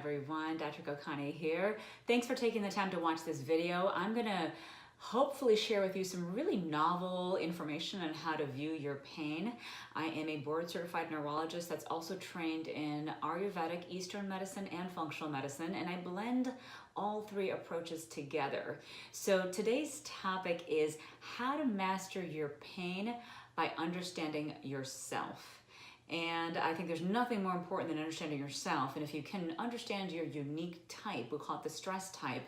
everyone. Dr. Gokani here. Thanks for taking the time to watch this video. I'm going to hopefully share with you some really novel information on how to view your pain. I am a board certified neurologist that's also trained in Ayurvedic, Eastern medicine, and functional medicine, and I blend all three approaches together. So today's topic is how to master your pain by understanding yourself. And I think there's nothing more important than understanding yourself. And if you can understand your unique type, we'll call it the stress type,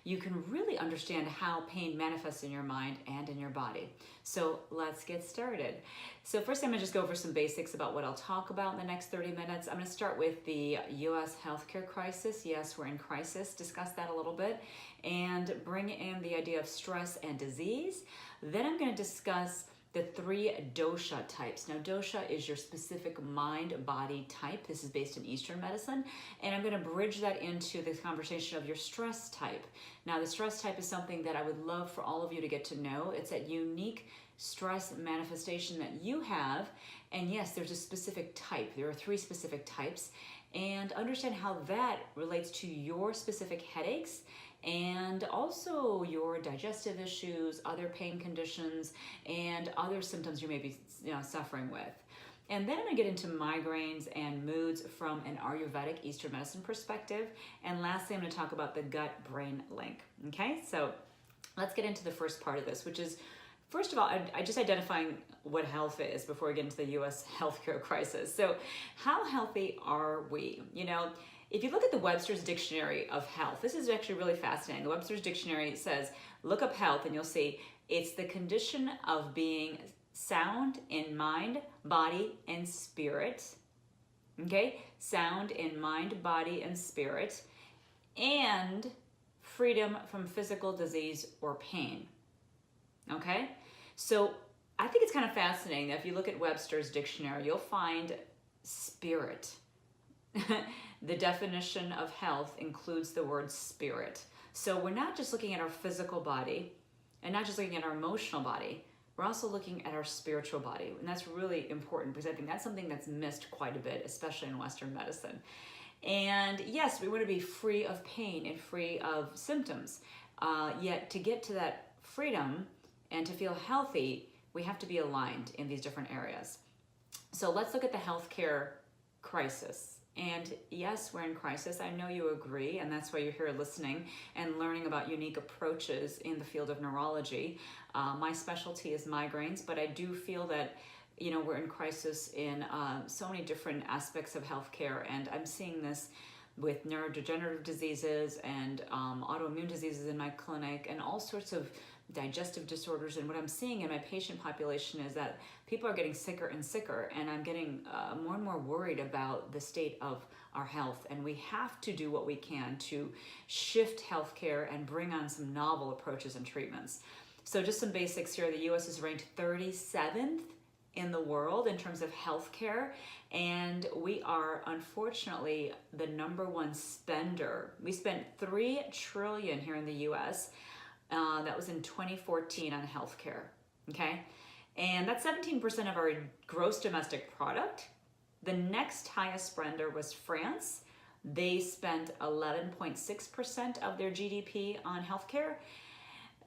you can really understand how pain manifests in your mind and in your body. So let's get started. So first I'm gonna just go over some basics about what I'll talk about in the next 30 minutes. I'm gonna start with the US healthcare crisis. Yes, we're in crisis, discuss that a little bit, and bring in the idea of stress and disease. Then I'm gonna discuss the 3 dosha types. Now, dosha is your specific mind-body type. This is based in Eastern medicine, and I'm gonna bridge that into the conversation of your stress type. Now, the stress type is something that I would love for all of you to get to know. It's that unique stress manifestation that you have, and yes, there's a specific type. There are 3 specific types, and understand how that relates to your specific headaches and also your digestive issues, other pain conditions, and other symptoms you may be suffering with. And then I'm gonna get into migraines and moods from an Ayurvedic Eastern medicine perspective. And lastly, I'm gonna talk about the gut-brain link, okay? So let's get into the first part of this, which is, first of all, I just identifying what health is before we get into the US healthcare crisis. So how healthy are we? You know, if you look at the Webster's Dictionary of Health, this is actually really fascinating. The Webster's Dictionary says, look up health and you'll see it's the condition of being sound in mind, body, and spirit. Okay? Sound in mind, body, and spirit. And freedom from physical disease or pain. Okay? So I think it's kind of fascinating that if you look at Webster's Dictionary, you'll find spirit. The definition of health includes the word spirit. So we're not just looking at our physical body and not just looking at our emotional body, we're also looking at our spiritual body. And that's really important because I think that's something that's missed quite a bit, especially in Western medicine. And yes, we want to be free of pain and free of symptoms. Yet to get to that freedom and to feel healthy, we have to be aligned in these different areas. So let's look at the healthcare crisis. And yes, we're in crisis. I know you agree, and that's why you're here listening and learning about unique approaches in the field of neurology. My specialty is migraines, but I do feel that we're in crisis in so many different aspects of healthcare, and I'm seeing this with neurodegenerative diseases and autoimmune diseases in my clinic and all sorts of digestive disorders. And what I'm seeing in my patient population is that people are getting sicker and sicker, and I'm getting more and more worried about the state of our health. And we have to do what we can to shift healthcare and bring on some novel approaches and treatments. So just some basics here. The US is ranked 37th in the world in terms of healthcare, and we are unfortunately the #1 spender. We spent $3 trillion here in the US. That was in 2014 on healthcare, okay? And that's 17% of our gross domestic product. The next highest spender was France. They spent 11.6% of their GDP on healthcare.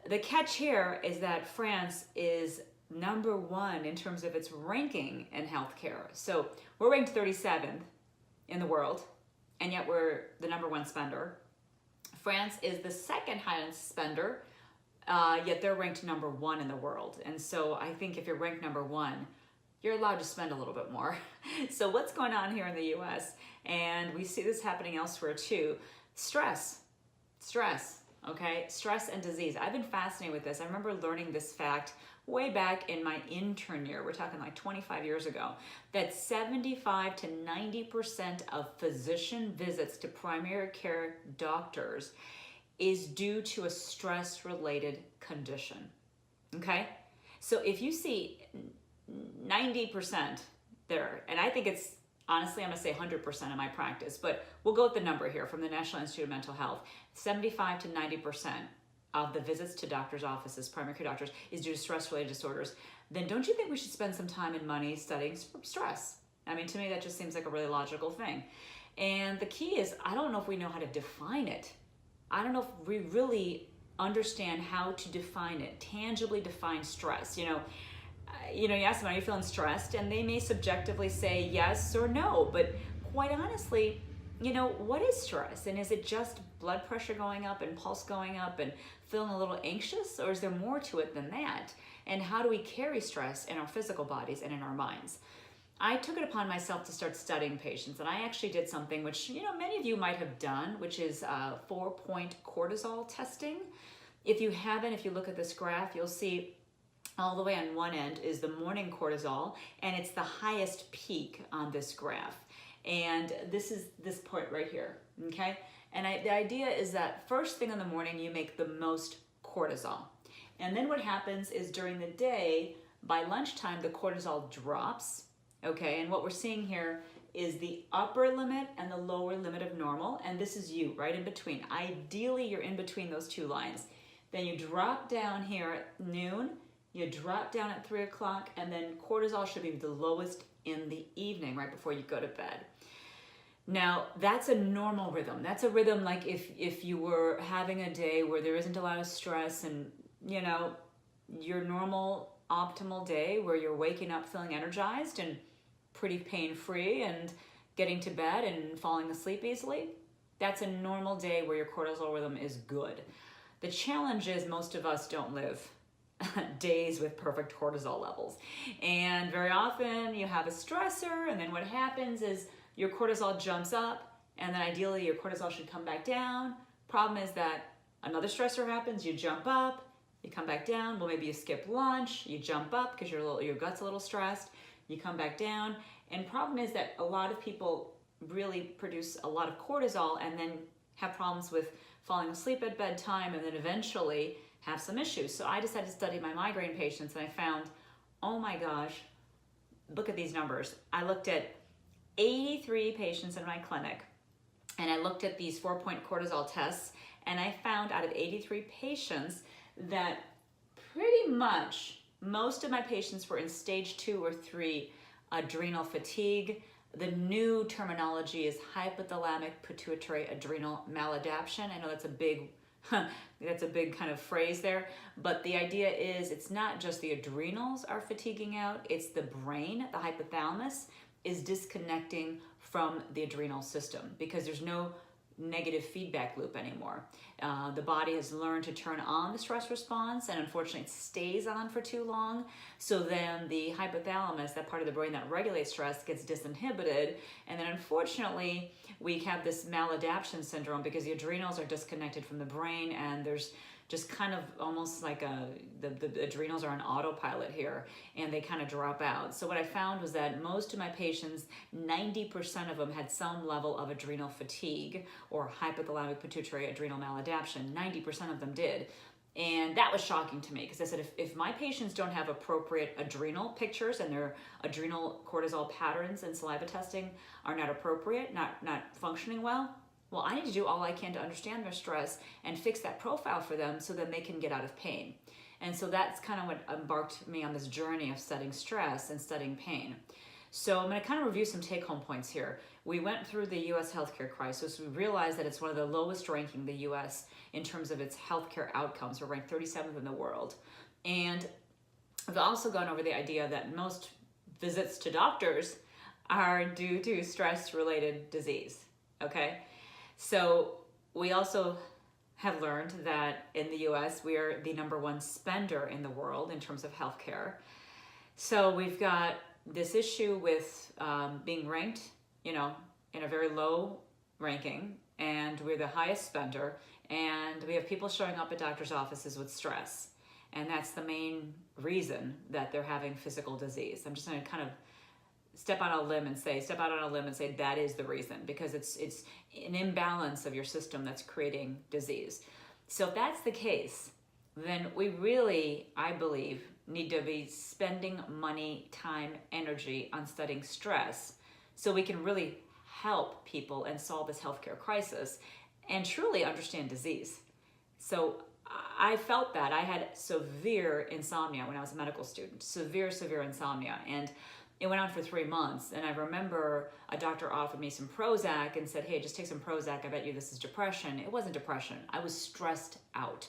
The catch here is that France is #1 in terms of its ranking in healthcare. So we're ranked 37th in the world, and yet we're the #1 spender. France is the second highest spender, yet they're ranked #1 in the world. And so I think if you're ranked #1, you're allowed to spend a little bit more. So what's going on here in the US? And we see this happening elsewhere too. Stress, okay? Stress and disease. I've been fascinated with this. I remember learning this fact way back in my intern year, we're talking like 25 years ago, that 75 to 90% of physician visits to primary care doctors is due to a stress-related condition, okay? So if you see 90% there, and I think it's, honestly, I'm gonna say 100% in my practice, but we'll go with the number here from the National Institute of Mental Health, 75 to 90% of the visits to doctors' offices, primary care doctors, is due to stress-related disorders, then don't you think we should spend some time and money studying stress? I mean, to me, that just seems like a really logical thing. And the key is, I don't know if we know how to define it. I don't know if we really understand how to define it, tangibly define stress. You ask them, are you feeling stressed? And they may subjectively say yes or no, but quite honestly, what is stress? And is it just blood pressure going up and pulse going up and feeling a little anxious? Or is there more to it than that? And how do we carry stress in our physical bodies and in our minds? I took it upon myself to start studying patients, and I actually did something which, many of you might have done, which is 4-point cortisol testing. If you haven't, if you look at this graph, you'll see all the way on one end is the morning cortisol, and it's the highest peak on this graph. And this is this point right here, okay? And the idea is that first thing in the morning, you make the most cortisol. And then what happens is during the day, by lunchtime, the cortisol drops, okay? And what we're seeing here is the upper limit and the lower limit of normal, and this is you, right in between. Ideally, you're in between those two lines. Then you drop down here at noon, you drop down at 3 o'clock, and then cortisol should be the lowest in the evening, right before you go to bed. Now, that's a normal rhythm. That's a rhythm like if you were having a day where there isn't a lot of stress and, your normal optimal day where you're waking up feeling energized and pretty pain-free and getting to bed and falling asleep easily, that's a normal day where your cortisol rhythm is good. The challenge is most of us don't live days with perfect cortisol levels. And very often you have a stressor, and then what happens is your cortisol jumps up, and then ideally your cortisol should come back down. Problem is that another stressor happens, you jump up, you come back down. Well, maybe you skip lunch, you jump up because your gut's a little stressed, you come back down. And problem is that a lot of people really produce a lot of cortisol and then have problems with falling asleep at bedtime and then eventually have some issues. So I decided to study my migraine patients, and I found, oh my gosh, look at these numbers. I looked at 83 patients in my clinic, and I looked at these 4-point cortisol tests, and I found out of 83 patients that pretty much most of my patients were in stage 2 or 3 adrenal fatigue. The new terminology is hypothalamic pituitary adrenal maladaptation. I know that's a big kind of phrase there, but the idea is it's not just the adrenals are fatiguing out, it's the brain, the hypothalamus is disconnecting from the adrenal system because there's no negative feedback loop anymore. The body has learned to turn on the stress response, and unfortunately it stays on for too long. So then the hypothalamus, that part of the brain that regulates stress, gets disinhibited, and then unfortunately we have this maladaptation syndrome because the adrenals are disconnected from the brain, and there's just kind of almost like the adrenals are on autopilot here, and they kind of drop out. So what I found was that most of my patients, 90% of them had some level of adrenal fatigue or hypothalamic pituitary adrenal maladaptation. 90% of them did. And that was shocking to me because I said, if my patients don't have appropriate adrenal pictures and their adrenal cortisol patterns and saliva testing are not appropriate, not functioning well, well, I need to do all I can to understand their stress and fix that profile for them so then they can get out of pain. And so that's kind of what embarked me on this journey of studying stress and studying pain. So I'm going to kind of review some take-home points here. We went through the U.S. healthcare crisis. We realized that it's one of the lowest ranking in the U.S. in terms of its healthcare outcomes. We're ranked 37th in the world. And we've also gone over the idea that most visits to doctors are due to stress-related disease, okay? So we also have learned that in the US, we are the #1 spender in the world in terms of healthcare. So we've got this issue with being ranked, in a very low ranking, and we're the highest spender, and we have people showing up at doctors' offices with stress. And that's the main reason that they're having physical disease. I'm just going to kind of step out on a limb and say that is the reason, because it's an imbalance of your system that's creating disease. So if that's the case, then we really, I believe, need to be spending money, time, energy on studying stress so we can really help people and solve this healthcare crisis and truly understand disease. So I felt that I had severe insomnia when I was a medical student, severe insomnia. And It went on for 3 months, and I remember a doctor offered me some Prozac and said, hey, just take some Prozac, I bet you this is depression. It wasn't depression, I was stressed out.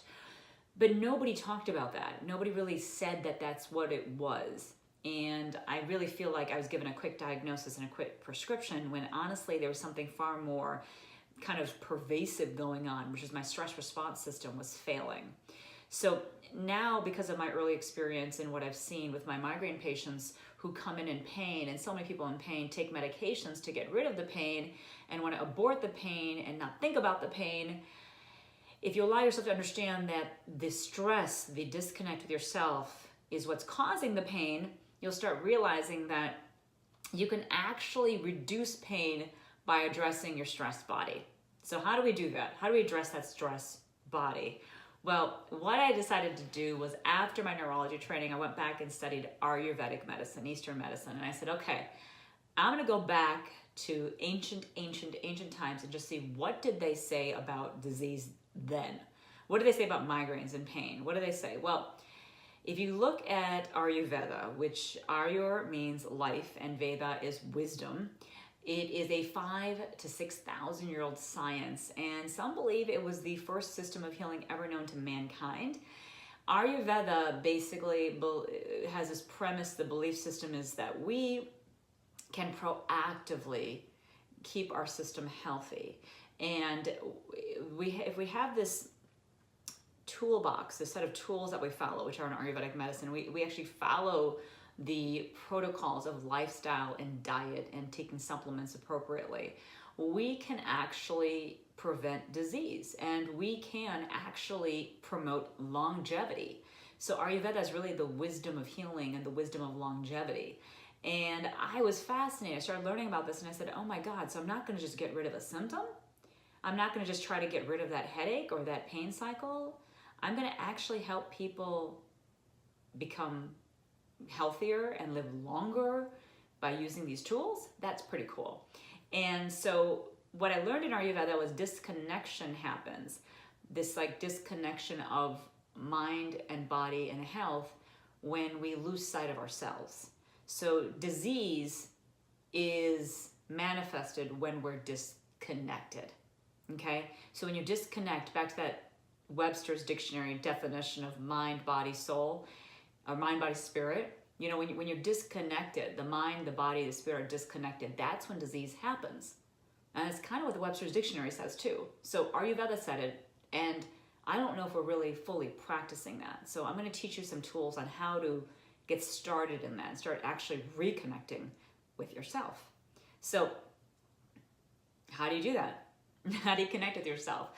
But nobody talked about that. Nobody really said that that's what it was. And I really feel like I was given a quick diagnosis and a quick prescription when honestly there was something far more kind of pervasive going on, which is my stress response system was failing. So now, because of my early experience and what I've seen with my migraine patients who come in pain, and so many people in pain take medications to get rid of the pain and want to abort the pain and not think about the pain, if you allow yourself to understand that the stress, the disconnect with yourself is what's causing the pain, you'll start realizing that you can actually reduce pain by addressing your stressed body. So how do we do that? How do we address that stress body? Well, what I decided to do was after my neurology training, I went back and studied Ayurvedic medicine, Eastern medicine. And I said, okay, I'm going to go back to ancient times and just see what did they say about disease then? What do they say about migraines and pain? What do they say? Well, if you look at Ayurveda, which Ayur means life and Veda is wisdom, it is a 5,000 to 6,000 year old science, and some believe it was the first system of healing ever known to mankind. Ayurveda basically has this premise, the belief system is that we can proactively keep our system healthy. And if we have this toolbox, this set of tools that we follow, which are in Ayurvedic medicine, we actually follow the protocols of lifestyle and diet and taking supplements appropriately, we can actually prevent disease and we can actually promote longevity. So Ayurveda is really the wisdom of healing and the wisdom of longevity. And I was fascinated. I started learning about this and I said, oh my God, so I'm not going to just get rid of a symptom. I'm not going to just try to get rid of that headache or that pain cycle. I'm going to actually help people become healthier and live longer by using these tools. That's pretty cool. And so what I learned in Ayurveda was disconnection happens. This like disconnection of mind and body and health when we lose sight of ourselves. So disease is manifested when we're disconnected. Okay? So when you disconnect, back to that Webster's dictionary definition of mind, body, soul, or mind, body, spirit, you know, when you're disconnected, the mind, the body, the spirit are disconnected, that's when disease happens. And it's kind of what the Webster's dictionary says too. So Ayurveda said it, and I don't know if we're really fully practicing that. So I'm going to teach you some tools on how to get started in that and start actually reconnecting with yourself. So how do you do that? How do you connect with yourself?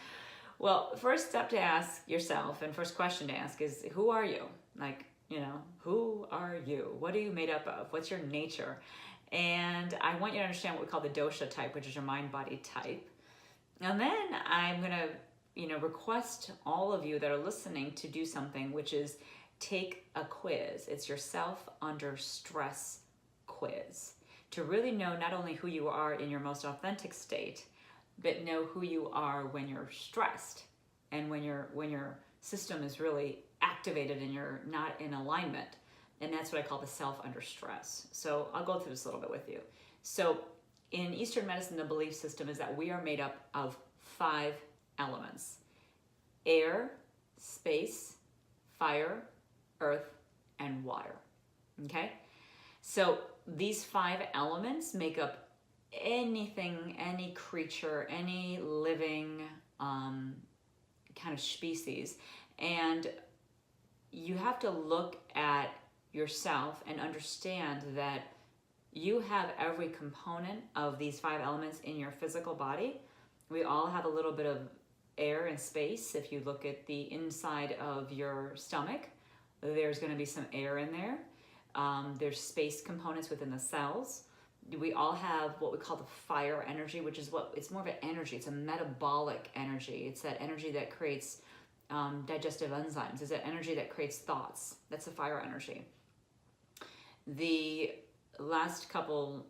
Well, first step to ask yourself and first question to ask is, who are you? Like, you know, who are you? What are you made up of? What's your nature? And I want you to understand what we call the dosha type, which is your mind-body type. And then I'm going to, you know, request all of you that are listening to do something, which is take a quiz. It's your self under stress quiz to really know not only who you are in your most authentic state, but know who you are when you're stressed and when your system is really activated and you're not in alignment. And that's what I call the self under stress. So I'll go through this a little bit with you. So in Eastern medicine, the belief system is that we are made up of 5 elements: air, space, fire, earth, and water. Okay? So these 5 elements make up anything, any creature, any living kind of species. And you have to look at yourself and understand that you have every component of these 5 elements in your physical body. We all have a little bit of air and space. If you look at the inside of your stomach, there's going to be some air in there. There's space components within the cells. We all have what we call the fire energy, which is it's more of an energy. It's a metabolic energy. It's that energy that creates digestive enzymes. It's that energy that creates thoughts. That's the fire energy. The last couple,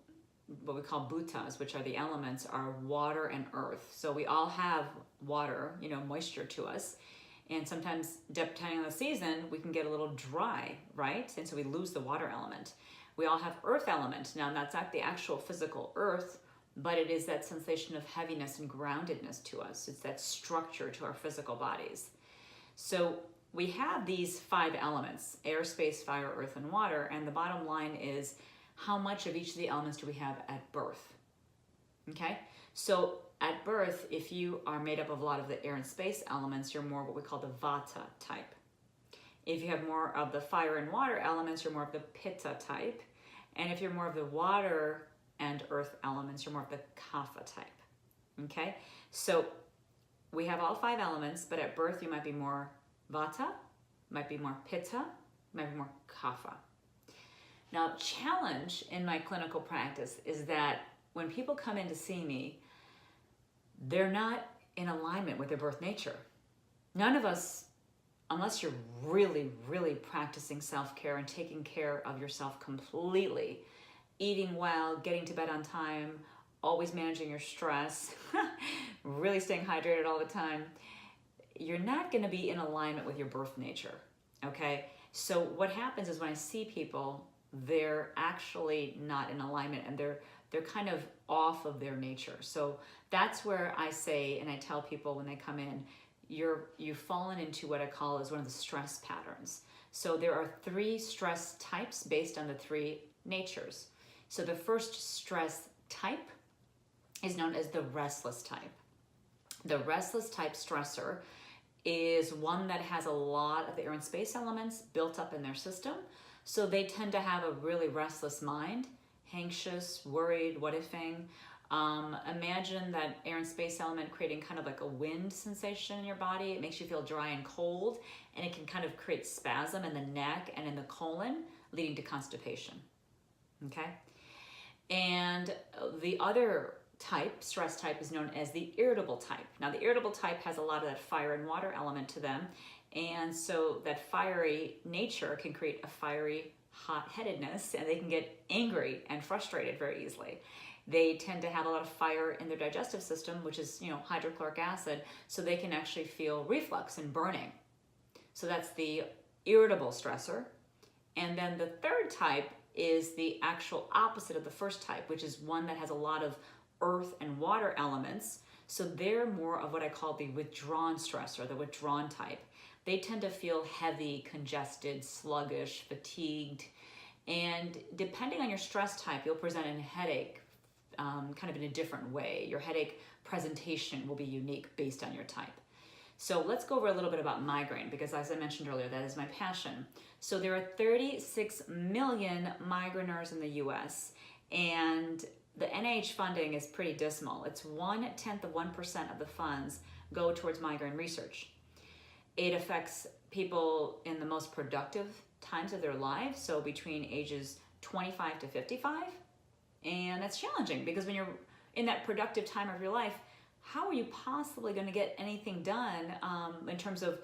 what we call bhutas, which are the elements, are water and earth. So we all have water, you know, moisture to us. And sometimes, depending on the season, we can get a little dry, right? And so we lose the water element. We all have earth element. Now, that's not the actual physical earth, but it is that sensation of heaviness and groundedness to us. It's that structure to our physical bodies. So we have these 5 elements: air, space, fire, earth, and water. And the bottom line is, how much of each of the elements do we have at birth? Okay, so at birth, if you are made up of a lot of the air and space elements, you're more what we call the Vata type. If you have more of the fire and water elements, you're more of the Pitta type. And if you're more of the water and earth elements, you're more of the Kapha type. Okay, so we have all 5 elements, but at birth you might be more Vata, might be more Pitta, might be more Kapha. Now, challenge in my clinical practice is that when people come in to see me, they're not in alignment with their birth nature. None of us, unless you're really, really practicing self-care and taking care of yourself completely, eating well, getting to bed on time, always managing your stress, really staying hydrated all the time, you're not going to be in alignment with your birth nature, okay? So what happens is when I see people, they're actually not in alignment, and they're kind of off of their nature. So that's where I say, and I tell people when they come in, you've fallen into what I call as one of the stress patterns. So there are 3 stress types based on the 3 natures. So the first stress type is known as the restless type. The restless type stressor is one that has a lot of the air and space elements built up in their system. So they tend to have a really restless mind, anxious, worried, what-ifing. Imagine that air and space element creating kind of like a wind sensation in your body. It makes you feel dry and cold, and it can kind of create spasm in the neck and in the colon, leading to constipation. Okay? And the other type, stress type, is known as the irritable type. Now, the irritable type has a lot of that fire and water element to them, and so that fiery nature can create a fiery hot-headedness, and they can get angry and frustrated very easily. They tend to have a lot of fire in their digestive system, which is, hydrochloric acid, so they can actually feel reflux and burning. So that's the irritable stressor. And then the third type is the actual opposite of the first type, which is one that has a lot of earth and water elements. So they're more of what I call the withdrawn stressor, the withdrawn type. They tend to feel heavy, congested, sluggish, fatigued. And depending on your stress type, you'll present a headache kind of in a different way. Your headache presentation will be unique based on your type. So let's go over a little bit about migraine, because as I mentioned earlier, that is my passion. So there are 36 million migraineurs in the US, and the NIH funding is pretty dismal. It's 0.1% of the funds go towards migraine research. It affects people in the most productive times of their lives, so between ages 25 to 55. And that's challenging, because when you're in that productive time of your life, how are you possibly going to get anything done in terms of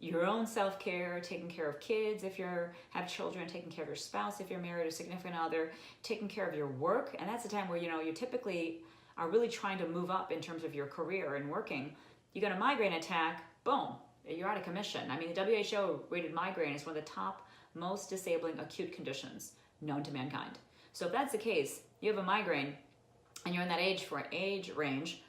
your own self-care, taking care of kids if you have children, taking care of your spouse if you're married or significant other, taking care of your work? And that's the time where you typically are really trying to move up in terms of your career and working. You got a migraine attack, boom, you're out of commission. I mean, the WHO rated migraine as one of the top most disabling acute conditions known to mankind. So if that's the case, you have a migraine and you're in that age range,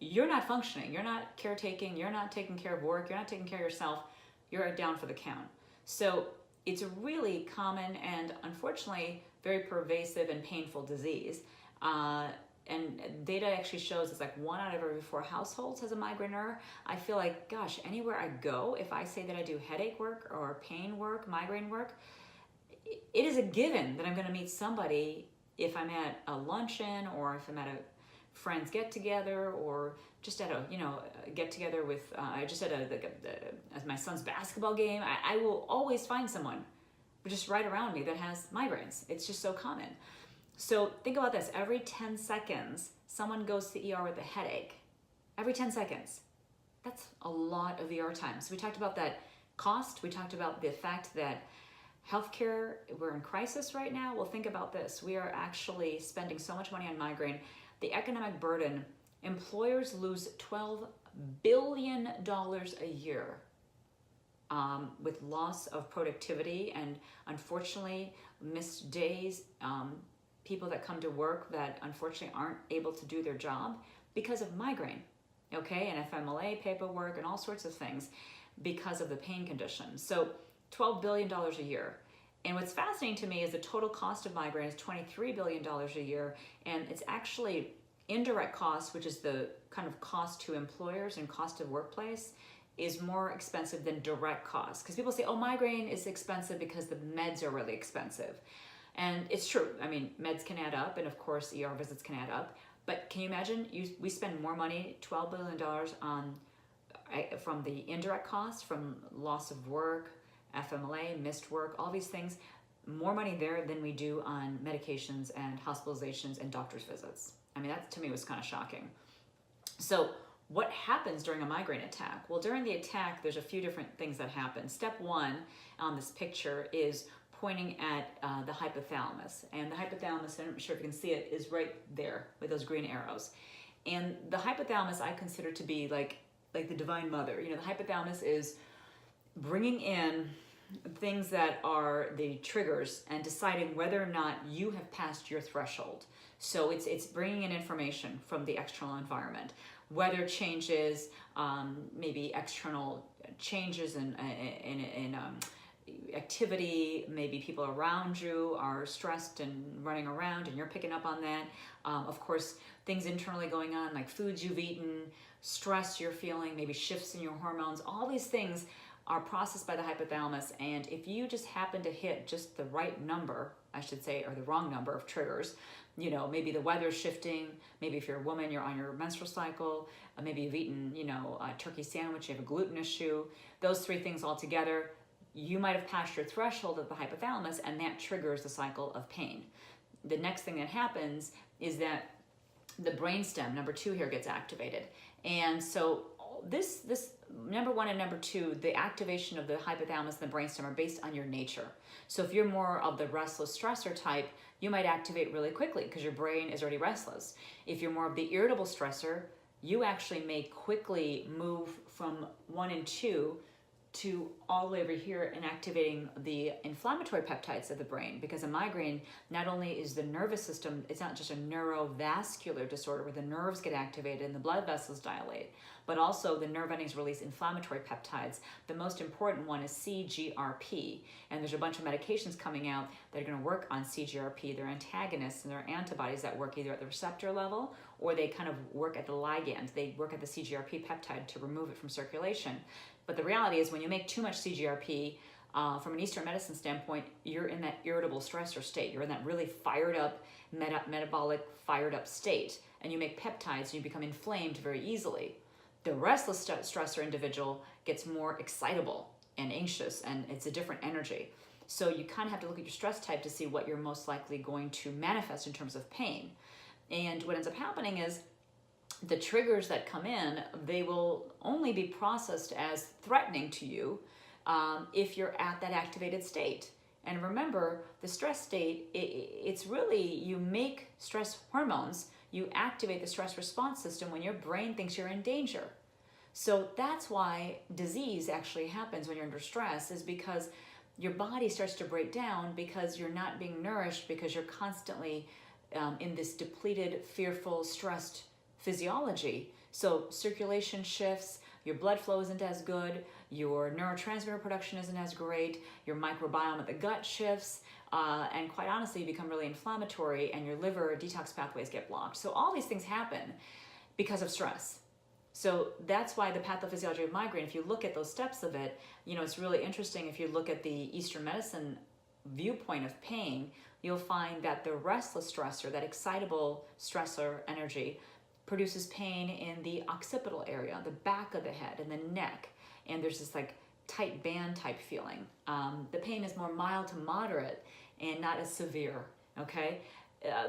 you're not functioning, you're not caretaking, you're not taking care of work, you're not taking care of yourself, you're down for the count. So it's a really common and unfortunately very pervasive and painful disease. And data actually shows it's like 1 out of every 4 households has a migraineur. I feel like, gosh, anywhere I go, if I say that I do headache work or pain work, migraine work, it is a given that I'm going to meet somebody if I'm at a luncheon or if I'm at a friends get together or just at a get together with I just at my son's basketball game. I will always find someone just right around me that has migraines. It's just so common. So think about this: every 10 seconds someone goes to the ER with a headache. Every 10 seconds. That's a lot of ER time. So we talked about that cost. We talked about the fact that healthcare, we're in crisis right now. Well, think about this: we are actually spending so much money on migraine. The economic burden, employers lose $12 billion a year with loss of productivity and unfortunately missed days, people that come to work that unfortunately aren't able to do their job because of migraine, okay, and FMLA paperwork and all sorts of things because of the pain condition. So $12 billion a year. And what's fascinating to me is the total cost of migraine is $23 billion a year, and it's actually indirect cost, which is the kind of cost to employers and cost of workplace, is more expensive than direct costs. Because people say, oh, migraine is expensive because the meds are really expensive. And it's true. I mean, meds can add up, and of course, ER visits can add up. But can you imagine, we spend more money, $12 billion on from the indirect costs, from loss of work, FMLA, missed work, all these things, more money there than we do on medications and hospitalizations and doctor's visits. I mean, that to me was kind of shocking. So what happens during a migraine attack? Well, during the attack, there's a few different things that happen. Step one on this picture is pointing at the hypothalamus. And the hypothalamus, I'm not sure if you can see it, is right there with those green arrows. And the hypothalamus I consider to be like the divine mother. You know, the hypothalamus is bringing in things that are the triggers and deciding whether or not you have passed your threshold. So it's bringing in information from the external environment, weather changes, maybe external changes in activity, maybe people around you are stressed and running around and you're picking up on that. Of course, things internally going on like foods you've eaten, stress you're feeling, maybe shifts in your hormones, all these things are processed by the hypothalamus. And if you just happen to hit just the right number, I should say, or the wrong number of triggers, you know, maybe the weather's shifting, maybe if you're a woman, you're on your menstrual cycle, maybe you've eaten, you know, a turkey sandwich, you have a gluten issue, those three things all together, you might have passed your threshold of the hypothalamus, and that triggers the cycle of pain. The next thing that happens is that the brainstem, number 2 here, gets activated. And so this number 1 and number 2, the activation of the hypothalamus and the brainstem are based on your nature. So if you're more of the restless stressor type, you might activate really quickly because your brain is already restless. If you're more of the irritable stressor, you actually may quickly move from 1 and 2 to all the way over here and activating the inflammatory peptides of the brain, because a migraine not only is the nervous system, it's not just a neurovascular disorder where the nerves get activated and the blood vessels dilate, but also the nerve endings release inflammatory peptides. The most important one is CGRP, and there's a bunch of medications coming out that are going to work on CGRP. They're antagonists and they're antibodies that work either at the receptor level or they kind of work at the ligand. They work at the CGRP peptide to remove it from circulation. But the reality is when you make too much CGRP, from an Eastern medicine standpoint, you're in that irritable stressor state. You're in that really fired up, metabolic fired up state. And you make peptides and you become inflamed very easily. The restless stressor individual gets more excitable and anxious, and it's a different energy. So you kind of have to look at your stress type to see what you're most likely going to manifest in terms of pain. And what ends up happening is the triggers that come in, they will only be processed as threatening to you if you're at that activated state. And remember, the stress state, it's really, you make stress hormones, you activate the stress response system when your brain thinks you're in danger. So that's why disease actually happens when you're under stress, is because your body starts to break down because you're not being nourished, because you're constantly in this depleted, fearful, stressed physiology. So circulation shifts, your blood flow isn't as good, your neurotransmitter production isn't as great, your microbiome of the gut shifts, and quite honestly, you become really inflammatory and your liver detox pathways get blocked. So all these things happen because of stress. So that's why the pathophysiology of migraine, if you look at those steps of it, you know, it's really interesting. If you look at the Eastern medicine viewpoint of pain, you'll find that the restless stressor, that excitable stressor energy, produces pain in the occipital area, the back of the head and the neck. And there's this like tight band type feeling. The pain is more mild to moderate and not as severe, okay?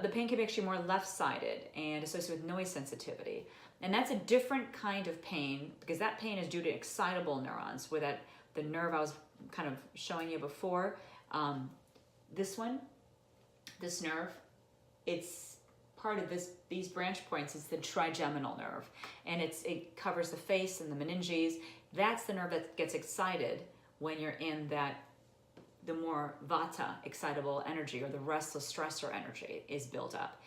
The pain can be actually more left-sided and associated with noise sensitivity. And that's a different kind of pain because that pain is due to excitable neurons, where the nerve I was kind of showing you before, this nerve, it's part of these branch points is the trigeminal nerve, and it covers the face and the meninges. That's the nerve that gets excited when you're in that, the more vata, excitable energy, or the restless stressor energy is built up.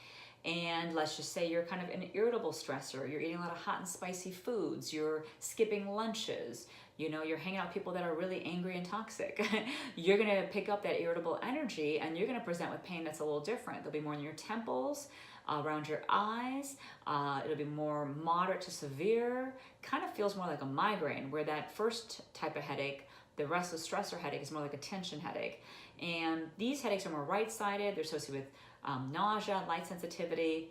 And let's just say you're kind of an irritable stressor. You're eating a lot of hot and spicy foods. You're skipping lunches. You know, you're hanging out with people that are really angry and toxic. You're going to pick up that irritable energy, and you're going to present with pain that's a little different. There'll be more in your temples, around your eyes. It'll be more moderate to severe. Kind of feels more like a migraine, where that first type of headache, the restless stressor headache, is more like a tension headache. And these headaches are more right-sided. They're associated with nausea, light sensitivity,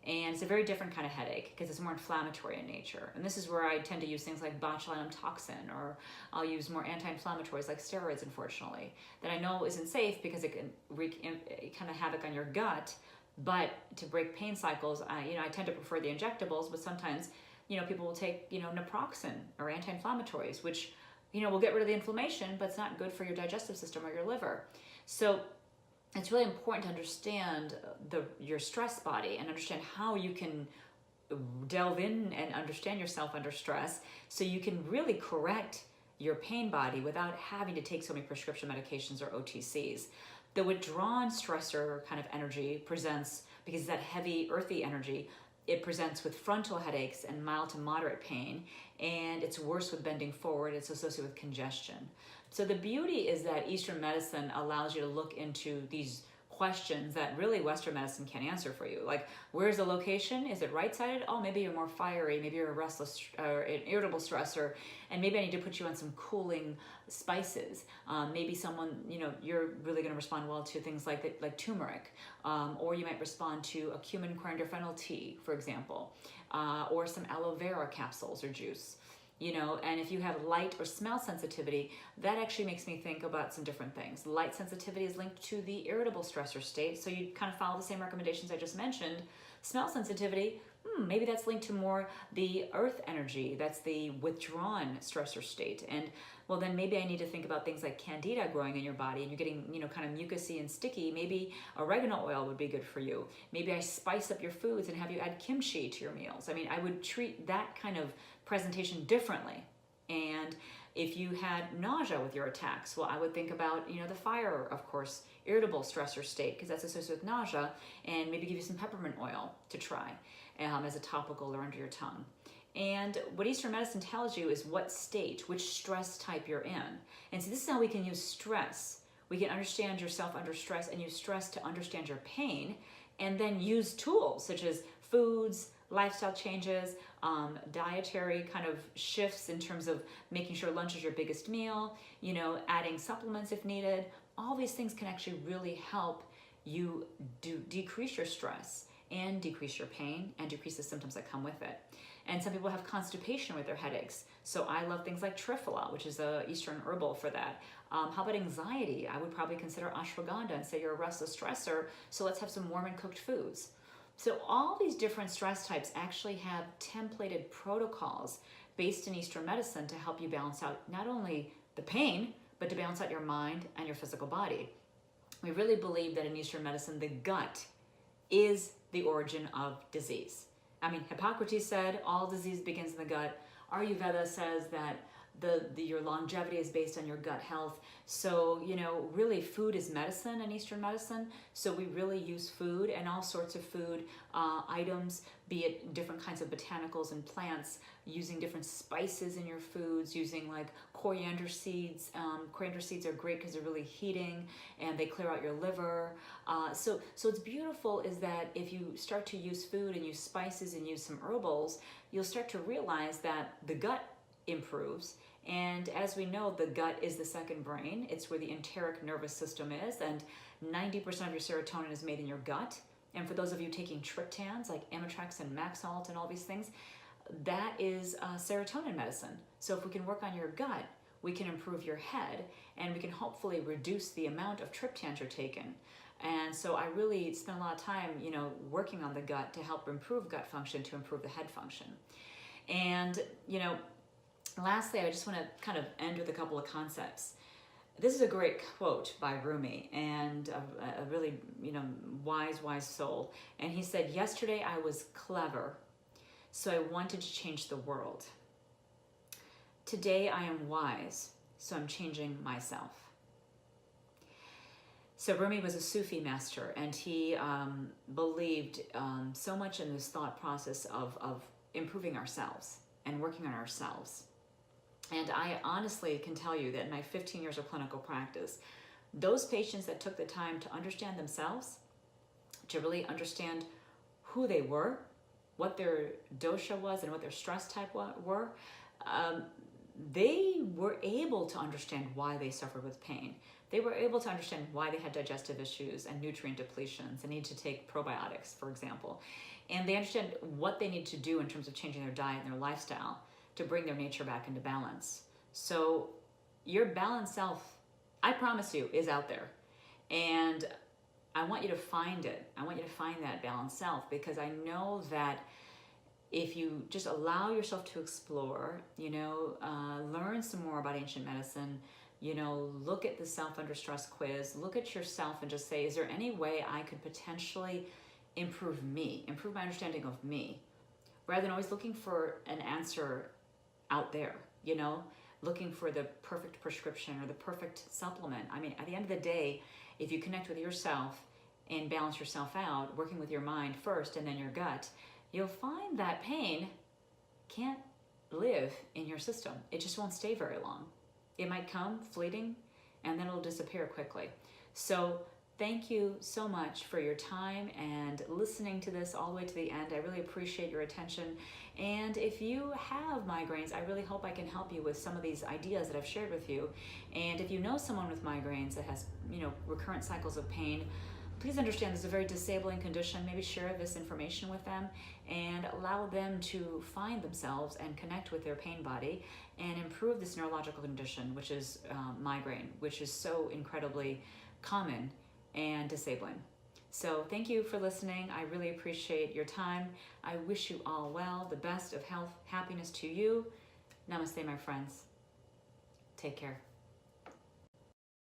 and it's a very different kind of headache because it's more inflammatory in nature. And this is where I tend to use things like botulinum toxin, or I'll use more anti-inflammatories like steroids, unfortunately, that I know isn't safe because it can wreak kind of havoc on your gut. But to break pain cycles, I tend to prefer the injectables, but sometimes, people will take, naproxen or anti-inflammatories, which, will get rid of the inflammation, but it's not good for your digestive system or your liver. So it's really important to understand your stress body and understand how you can delve in and understand yourself under stress, so you can really correct your pain body without having to take so many prescription medications or OTCs. The withdrawn stressor kind of energy presents, because it's that heavy, earthy energy, it presents with frontal headaches and mild to moderate pain, and it's worse with bending forward. It's associated with congestion. So the beauty is that Eastern medicine allows you to look into these questions that really Western medicine can't answer for you. Like, where's the location? Is it right-sided? Oh, maybe you're more fiery. Maybe you're a restless or an irritable stressor, and maybe I need to put you on some cooling spices. Maybe someone, you're really going to respond well to things like turmeric, or you might respond to a cumin coriander fennel tea, for example, or some aloe vera capsules or juice. And if you have light or smell sensitivity, that actually makes me think about some different things. Light sensitivity is linked to the irritable stressor state, so you kind of follow the same recommendations I just mentioned. Smell sensitivity, maybe that's linked to more the earth energy. That's the withdrawn stressor state. And well, then maybe I need to think about things like candida growing in your body, and you're getting, kind of mucousy and sticky. Maybe oregano oil would be good for you. Maybe I spice up your foods and have you add kimchi to your meals. I mean, I would treat that kind of presentation differently. And if you had nausea with your attacks, well, I would think about, the fire, of course, irritable stressor state, because that's associated with nausea, and maybe give you some peppermint oil to try as a topical or under your tongue. And what Eastern medicine tells you is what state, which stress type you're in. And so this is how we can use stress. We can understand yourself under stress and use stress to understand your pain, and then use tools such as foods, lifestyle changes, dietary kind of shifts in terms of making sure lunch is your biggest meal, adding supplements if needed. All these things can actually really help you decrease your stress and decrease your pain and decrease the symptoms that come with it. And some people have constipation with their headaches. So I love things like Triphala, which is a Eastern herbal for that. How about anxiety? I would probably consider ashwagandha and say you're a restless stressor, so let's have some warm and cooked foods. So all these different stress types actually have templated protocols based in Eastern medicine to help you balance out not only the pain, but to balance out your mind and your physical body. We really believe that in Eastern medicine, the gut is the origin of disease. I mean, Hippocrates said all disease begins in the gut. Ayurveda says that your longevity is based on your gut health. So, really food is medicine in Eastern medicine. So we really use food and all sorts of food items, be it different kinds of botanicals and plants, using different spices in your foods, using like coriander seeds. Coriander seeds are great because they're really heating and they clear out your liver. So it's beautiful is that if you start to use food and use spices and use some herbals, you'll start to realize that the gut improves. And as we know, the gut is the second brain. It's where the enteric nervous system is, and 90% of your serotonin is made in your gut. And for those of you taking triptans like Imitrex and Maxalt and all these things, that is serotonin medicine. So if we can work on your gut, we can improve your head, and we can hopefully reduce the amount of triptans you're taking. And so I really spend a lot of time, working on the gut to help improve gut function, to improve the head function. And, lastly, I just want to kind of end with a couple of concepts. This is a great quote by Rumi, and a really, wise soul. And he said, "Yesterday I was clever, so I wanted to change the world. Today I am wise, so I'm changing myself. So Rumi was a Sufi master, and he believed so much in this thought process of improving ourselves and working on ourselves. And I honestly can tell you that in my 15 years of clinical practice, those patients that took the time to understand themselves, to really understand who they were, what their dosha was and what their stress type were, they were able to understand why they suffered with pain. They were able to understand why they had digestive issues and nutrient depletions and need to take probiotics, for example. And they understand what they need to do in terms of changing their diet and their lifestyle to bring their nature back into balance. So your balanced self, I promise you, is out there. And I want you to find it. I want you to find that balanced self, because I know that if you just allow yourself to explore, learn some more about ancient medicine, look at the Self Under Stress quiz, look at yourself and just say, is there any way I could potentially improve my understanding of me, rather than always looking for an answer out there, looking for the perfect prescription or the perfect supplement. I mean, at the end of the day, if you connect with yourself and balance yourself out, working with your mind first and then your gut, you'll find that pain can't live in your system. It just won't stay very long. It might come fleeting and then it'll disappear quickly. So thank you so much for your time and listening to this all the way to the end. I really appreciate your attention. And if you have migraines, I really hope I can help you with some of these ideas that I've shared with you. And if you know someone with migraines that has, recurrent cycles of pain, please understand this is a very disabling condition. Maybe share this information with them and allow them to find themselves and connect with their pain body and improve this neurological condition, which is migraine, which is so incredibly common and disabling. So thank you for listening. I really appreciate your time. I wish you all well, the best of health, happiness to you. Namaste, my friends. Take care.